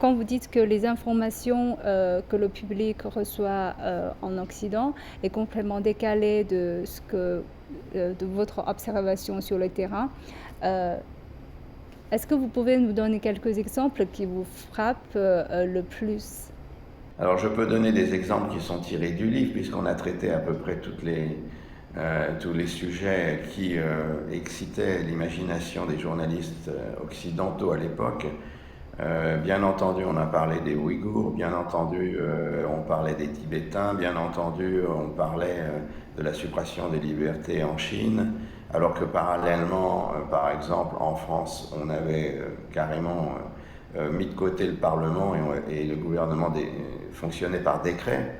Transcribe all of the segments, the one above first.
quand vous dites que les informations que le public reçoit en Occident est complètement décalée de votre observation sur le terrain, euh, est-ce que vous pouvez nous donner quelques exemples qui vous frappent le plus? Alors je peux donner des exemples qui sont tirés du livre, puisqu'on a traité à peu près tous les sujets qui excitaient l'imagination des journalistes occidentaux à l'époque. Bien entendu, on a parlé des Ouïghours, bien entendu, on parlait des Tibétains, bien entendu, on parlait de la suppression des libertés en Chine, alors que parallèlement, par exemple, en France, on avait carrément mis de côté le Parlement et le gouvernement fonctionnait par décret.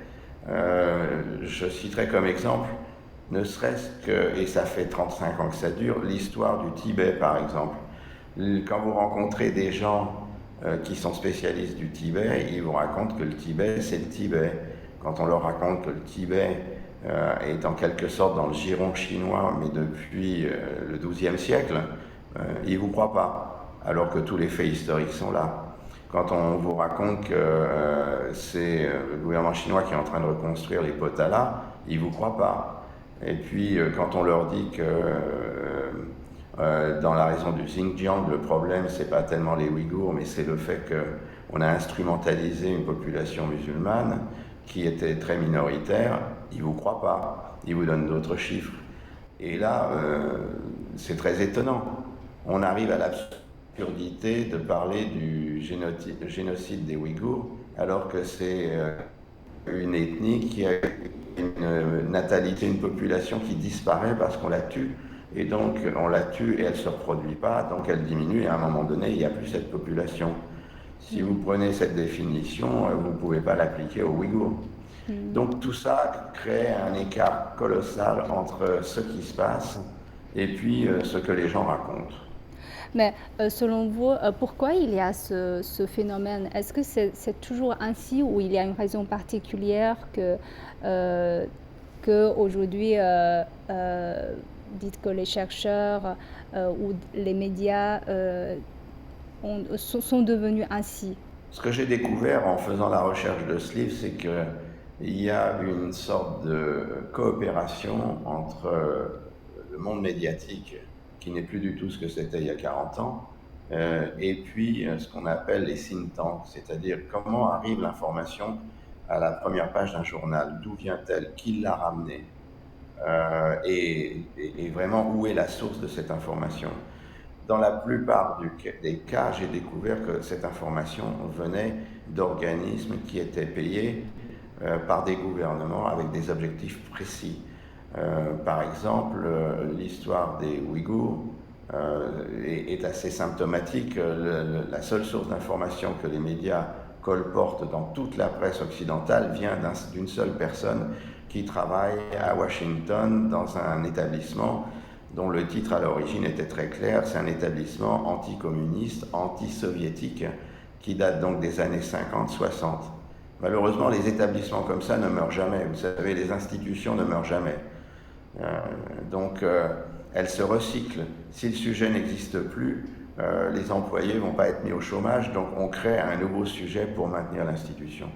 Je citerai comme exemple, ne serait-ce que, et ça fait 35 ans que ça dure, l'histoire du Tibet, par exemple. Quand vous rencontrez des gens qui sont spécialistes du Tibet, ils vous racontent que le Tibet, c'est le Tibet. Quand on leur raconte que le Tibet est en quelque sorte dans le giron chinois, mais depuis le XIIe siècle, ils ne vous croient pas, alors que tous les faits historiques sont là. Quand on vous raconte que c'est le gouvernement chinois qui est en train de reconstruire les Potala, ils ne vous croient pas. Et puis quand on leur dit que dans la région du Xinjiang, le problème, c'est pas tellement les Ouïghours, mais c'est le fait qu'on a instrumentalisé une population musulmane qui était très minoritaire. Ils vous croient pas, ils vous donnent d'autres chiffres. Et là, c'est très étonnant. On arrive à l'absurdité de parler du génocide des Ouïghours, alors que c'est une ethnie qui a une natalité, une population qui disparaît parce qu'on la tue. Et donc, on la tue et elle ne se reproduit pas, donc elle diminue, et à un moment donné, il n'y a plus cette population. Si vous prenez cette définition, vous ne pouvez pas l'appliquer aux Ouïghours. Donc tout ça crée un écart colossal entre ce qui se passe et puis ce que les gens racontent. Mais selon vous, pourquoi il y a ce phénomène? Est-ce que c'est toujours ainsi ou il y a une raison particulière euh, que aujourd'hui, dites que les chercheurs ou les médias sont devenus ainsi? Ce que j'ai découvert en faisant la recherche de ce livre, c'est qu'il y a une sorte de coopération entre le monde médiatique, qui n'est plus du tout ce que c'était il y a 40 ans, et puis ce qu'on appelle les think tanks, c'est-à-dire comment arrive l'information à la première page d'un journal, d'où vient-elle, qui l'a ramenée, et vraiment où est la source de cette information. Dans la plupart des cas, j'ai découvert que cette information venait d'organismes qui étaient payés par des gouvernements avec des objectifs précis. Par exemple, l'histoire des Ouïghours est assez symptomatique. La seule source d'information que les médias colportent dans toute la presse occidentale vient d'une seule personne qui travaille à Washington dans un établissement dont le titre à l'origine était très clair. C'est un établissement anticommuniste, anti-soviétique, qui date donc des années 50-60. Malheureusement, les établissements comme ça ne meurent jamais. Vous savez, les institutions ne meurent jamais. Donc, elles se recyclent. Si le sujet n'existe plus, les employés ne vont pas être mis au chômage, donc on crée un nouveau sujet pour maintenir l'institution.